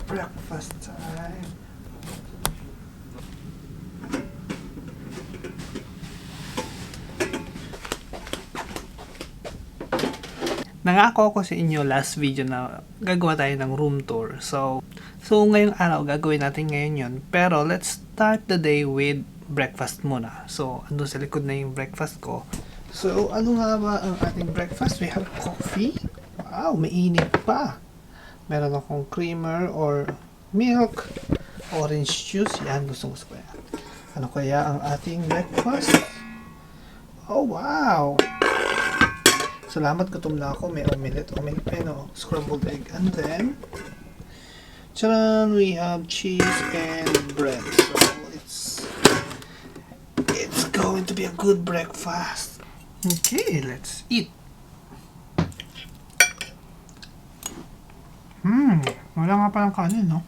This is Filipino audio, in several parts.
breakfast time. Nangako ako sa inyo last video na gagawa tayo ng room tour. So ngayong araw gagawin natin ngayon yun. Pero let's start the day with breakfast muna. So andun sa likod na yung breakfast ko. So ano nga ba ang ating breakfast? We have coffee. Wow, mainit pa. Meron akong creamer or milk, orange juice. Yan, gusto ko yan. Ano kaya ang ating breakfast? Oh wow! Salamat, gutom na ako. May omelette peno, scrambled egg, and then charan, we have cheese and bread. So it's going to be a good breakfast. Okay, let's eat. Wala nga palang kanin, no?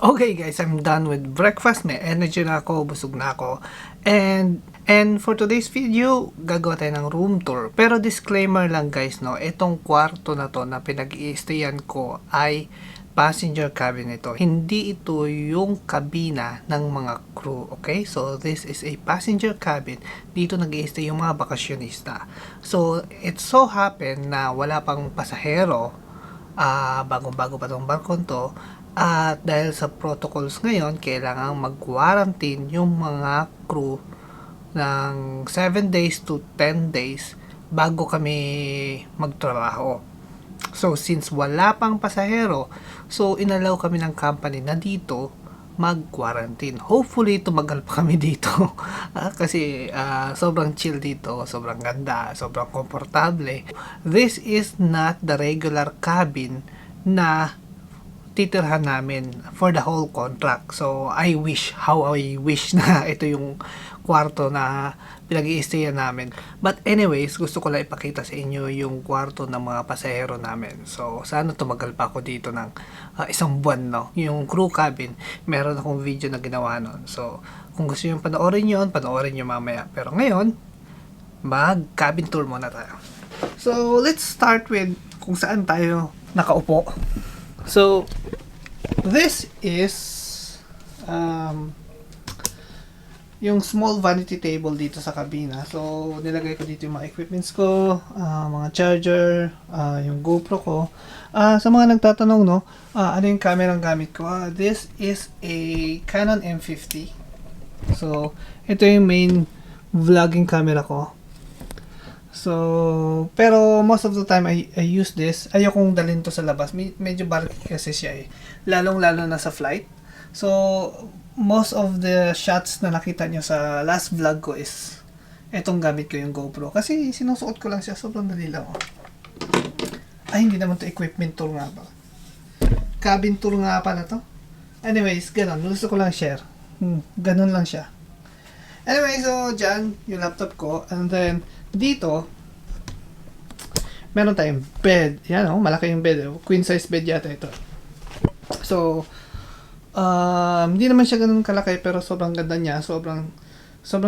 Okay guys, I'm done with breakfast. May energy na ako, busog na ako. And for today's video, gagawa tayo ng room tour. Pero disclaimer lang guys, no, itong kwarto na to na pinag-i-stayan ko ay passenger cabin ito. Hindi ito yung kabina ng mga crew, okay? So this is a passenger cabin. Dito nag-i-stay yung mga bakasyonista. So it so happen na wala pang pasahero, bagong-bago pa tong barkon to. At dahil sa protocols ngayon, kailangan mag-quarantine yung mga crew ng 7 days to 10 days bago kami magtrabaho. So since wala pang pasahero, so inalaw kami ng company na dito mag-quarantine. Hopefully tumagal pa kami dito kasi sobrang chill dito, sobrang ganda, sobrang komportable. This is not the regular cabin na titirhan namin for the whole contract. So how I wish na ito yung kwarto na pinag-i-stayan namin. But anyways, gusto ko lang ipakita sa inyo yung kwarto ng mga pasahero namin. So sana tumagal pa ako dito ng isang buwan, no? Yung crew cabin, meron akong video na ginawa nun. So kung gusto nyo panoorin nyo mamaya. Pero ngayon, mag-cabin tour muna tayo. So let's start with kung saan tayo nakaupo. So this is yung small vanity table dito sa kabina. So nilagay ko dito yung mga equipments ko, mga charger, yung GoPro ko. Sa mga nagtatanong, no, ano yung camera ang gamit ko? This is a Canon M50. So ito yung main vlogging camera ko. So, pero most of the time I use this. Ayokong dalhin to sa labas. Medyo bulky kasi siya eh. Lalong-lalo na sa flight. So, most of the shots na nakita nyo sa last vlog ko is etong gamit ko yung GoPro. Kasi sinusuot ko lang siya. Sobrang dali lang. Ay, hindi naman to equipment tour nga pala. Cabin tour nga pala to. Anyways, ganun. Gusto ko lang share. Ganun lang siya. Anyway, so dyan yung laptop ko. And then, dito, meron tayong bed. Yan, oh, malaki yung bed. Queen size bed yata ito. So, hindi naman siya ganun kalaki pero sobrang ganda niya. Sobrang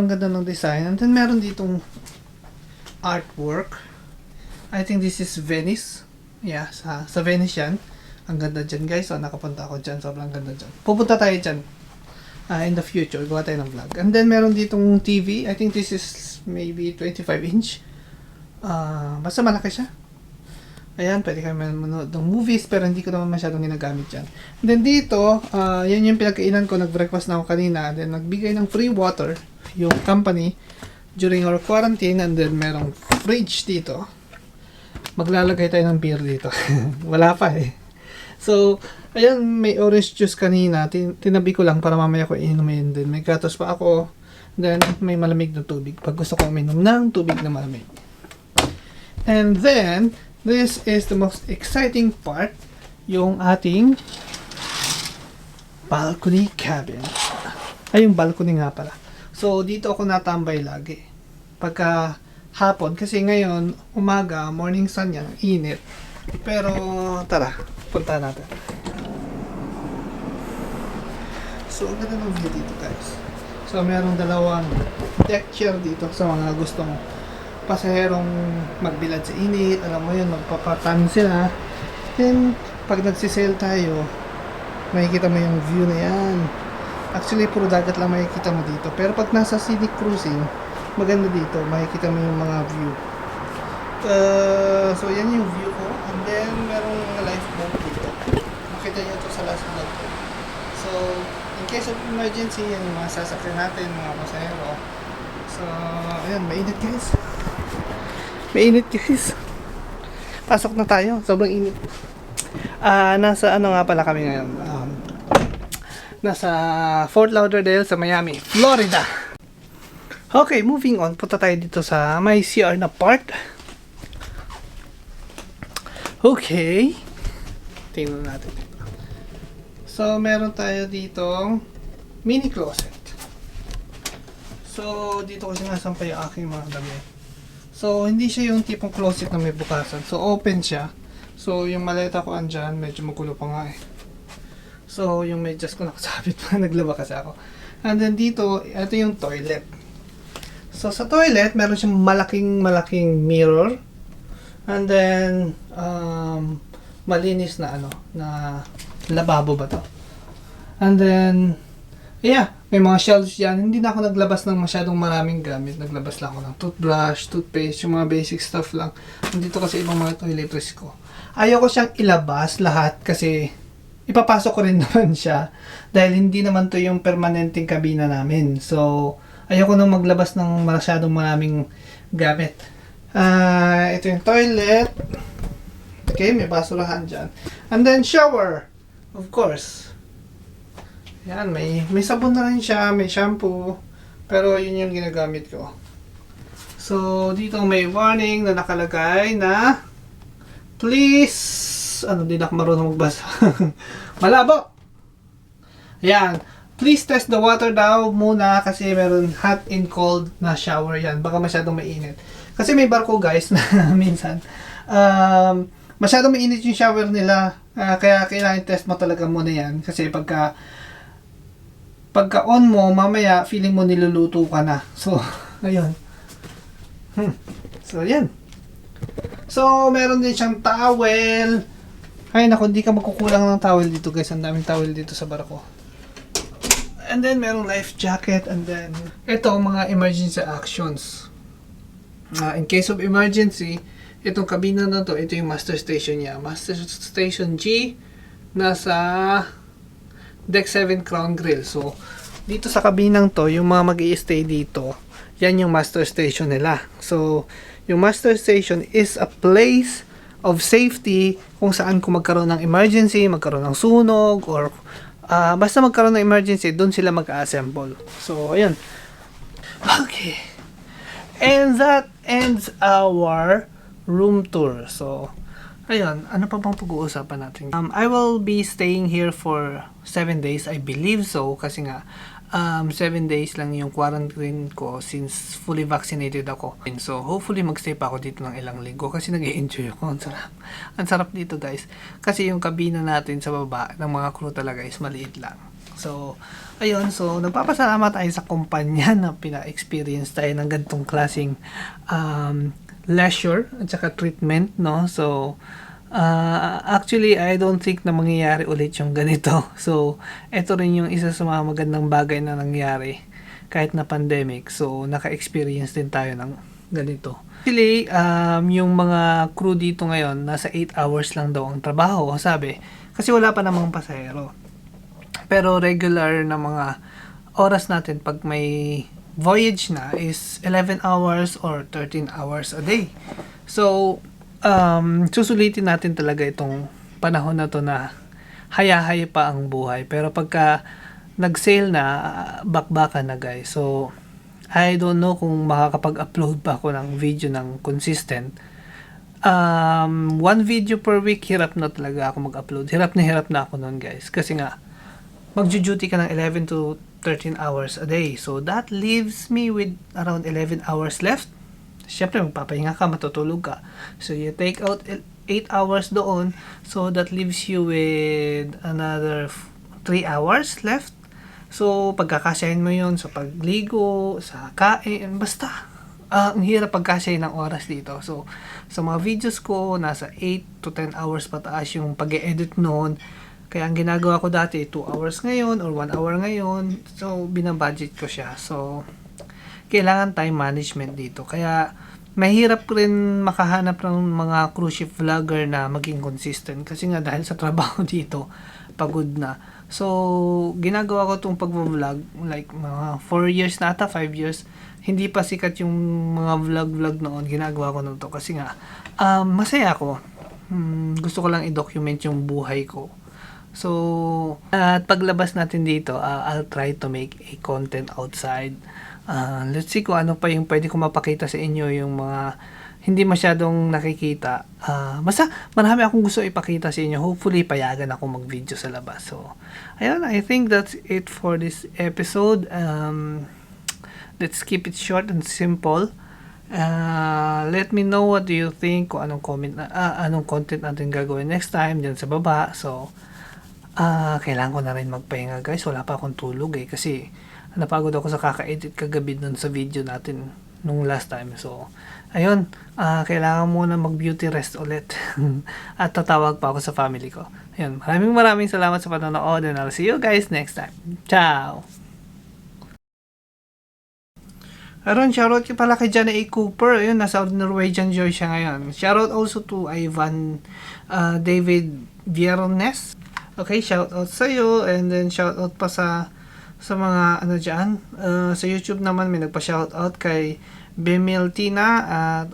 ganda ng design. And then, meron ditong artwork. I think this is Venice. Yeah, sa Venice yan. Ang ganda dyan guys. So, nakapunta ako dyan. Sobrang ganda dyan. Pupunta tayo dyan. In the future, gawa tayo ng vlog. And then, meron ditong TV. I think this is maybe 25 inch. Basta malaki siya. Ayan, pwede kami manood ng movies, pero hindi ko naman masyadong ginagamit yan. And then dito, yan yung pinagkainan ko. Nag-breakfast na ako kanina. And then, nagbigay ng free water yung company during our quarantine. And then, merong fridge dito. Maglalagay tayo ng beer dito. Wala pa eh. So, ayan, may orange juice kanina. Tinabi ko lang para mamaya ko inumin. Then may gatos pa ako. Then may malamig na tubig. Pag gusto ko uminom ng tubig na malamig. And then, this is the most exciting part. Yung ating balcony cabin. Ay, yung balcony nga pala. So, dito ako natambay lagi. Pagka hapon. Kasi ngayon, umaga, morning sun yan. Init. Pero, tara. Punta natin. So, ang ganda ng view dito guys. So, merong dalawang deck chair dito sa mga gustong pasaherong magbilad sa init. Alam mo yun, magpapatan sila. Then, pag nagsisale tayo, makikita mo yung view na yan. Actually, puro dagat lang makikita mo dito. Pero pag nasa scenic cruising, maganda dito. Makikita mo yung mga view. So, yan yung view ko. And then, merong lifeboat dito. Makita nyo ito sa last vlog ko. So, in case of emergency, yan yung mga sasakyan natin, mga pasahero. So, ayan, mainit guys. Mainit guys. Pasok na tayo. Sobrang init. Nasa ano nga pala kami ngayon. Nasa Fort Lauderdale sa Miami, Florida. Okay, moving on. Punta tayo dito sa may CR na part. Okay. Tingnan natin. So, meron tayo ditong mini closet. So, dito ko sinasampay yung aking mga damit. So, hindi siya yung tipong closet na may bukasan. So, open siya. So, yung maleta ko andyan, medyo magulo pa nga eh. So, yung medyas ko nakasabit pa, naglaba kasi ako. And then dito, ito yung toilet. So, sa toilet, meron siyang malaking mirror. And then, malinis na na lababo ba to? And then, yeah, may mga shelves yan. Hindi na ako naglabas ng masyadong maraming gamit. Naglabas lang ako ng toothbrush, toothpaste, yung mga basic stuff lang. Nandito kasi ibang mga toiletries ko. Ayoko siyang ilabas lahat kasi ipapasok ko rin naman siya. Dahil hindi naman to yung permanenteng kabina namin. So, ayoko nang maglabas ng masyadong maraming gamit. Ito yung toilet. Okay, may basurahan dyan. And then shower. Of course. Yan, may sabon na rin siya, may shampoo. Pero yun yung ginagamit ko. So, dito may warning na nakalagay na please, di na ako marunong magbasa. Malabo! Yan. Please test the water daw muna kasi meron hot and cold na shower yan. Baka masyadong mainit. Kasi may barko guys na minsan masyadong mainit yung shower nila. Kaya kailangan test mo talaga muna yan. Kasi pagka on mo, mamaya feeling mo niluluto ka na. So, ayun. So, yan. So, meron din siyang towel. Ay, naku, hindi ka magkukulang ng towel dito guys. Ang daming towel dito sa barko. And then, merong life jacket. And then, ito, mga emergency actions. In case of emergency, itong kabina na to, ito yung master station niya. Master Station G, nasa Deck 7 Crown Grill. So, dito sa kabinang to, yung mga mag-i-stay dito, yan yung master station nila. So, yung master station is a place of safety kung saan kung magkaroon ng emergency, magkaroon ng sunog, or basta magkaroon ng emergency, doon sila mag-assemble. So, ayun. Okay. And that ends our room tour. So, ayun. Ano pa bang pag-uusapan natin? I will be staying here for 7 days. I believe so. Kasi nga, 7 days lang yung quarantine ko since fully vaccinated ako. And so, hopefully magstay pa ako dito ng ilang linggo kasi nag-i-enjoy ako. Ang sarap. Ang sarap dito guys. Kasi yung kabina natin sa baba ng mga crew talaga is maliit lang. So, ayun. So, nagpapasalamat tayo sa kumpanya na pina-experience tayo ng ganitong klaseng leisure at saka treatment, no? So, actually, I don't think na mangyayari ulit yung ganito. So, ito rin yung isa sa mga magandang bagay na nangyari kahit na pandemic. So, naka-experience din tayo ng ganito. Actually, yung mga crew dito ngayon, nasa 8 hours lang daw ang trabaho, sabi. Kasi wala pa namang pasahero. Pero regular na mga oras natin pag may voyage na is 11 hours or 13 hours a day. So, susulitin natin talaga itong panahon na to na haya-haya pa ang buhay. Pero pagka nag-sail na, bakbakan na guys. So, I don't know kung makakapag-upload pa ako ng video ng consistent. One video per week, hirap na talaga ako mag-upload. Hirap na ako nun guys. Kasi nga, magjo-duty ka ng 11 to 13 hours a day. So, that leaves me with around 11 hours left. Siyempre, magpapahinga ka, matutulog ka. So, you take out 8 hours doon. So, that leaves you with another 3 hours left. So, pagkakasyahin mo yun sa pagligo, sa kain, basta. Ang hirap pagkasyahin ng oras dito. So, sa mga videos ko, nasa 8 to 10 hours pataas yung pag-e-edit noon. Kaya ang ginagawa ko dati, 2 hours ngayon or 1 hour ngayon. So, binabudget ko siya. So, kailangan time management dito. Kaya, mahirap rin makahanap ng mga cruise ship vlogger na maging consistent. Kasi nga, dahil sa trabaho dito, pagod na. So, ginagawa ko itong pag-vlog, like mga 4 years na ata, 5 years. Hindi pa sikat yung mga vlog noon. Ginagawa ko na to kasi nga, masaya ako. Gusto ko lang i-document yung buhay ko. So, at paglabas natin dito, I'll try to make a content outside. Let's see kung ano pa yung pwede ko mapakita sa inyo, yung mga hindi masyadong nakikita. Basta marami akong gusto ipakita sa inyo. Hopefully, payagan ako mag-video sa labas. So, ayun, I think that's it for this episode. Let's keep it short and simple. Let me know what do you think, kung anong anong content natin gagawin next time dyan sa baba. So, kailangan ko na rin magpahinga guys. Wala pa akong tulog kasi napagod ako sa kaka-edit kagabi dun sa video natin nung last time. So, ayun, kailangan muna mag-beauty rest ulit. At tatawag pa ako sa family ko. Ayun, maraming salamat sa panonood and I'll see you guys next time. Ciao! Aron, shoutout pala kay Jana A. Cooper. Ayun, nasa Norwegian Joy siya ngayon. Shoutout also to Ivan David Viernes. Okay, shoutout sa iyo. And then shoutout pa sa mga ano dyan. Sa YouTube naman may nagpa-shoutout kay Bemil Tina at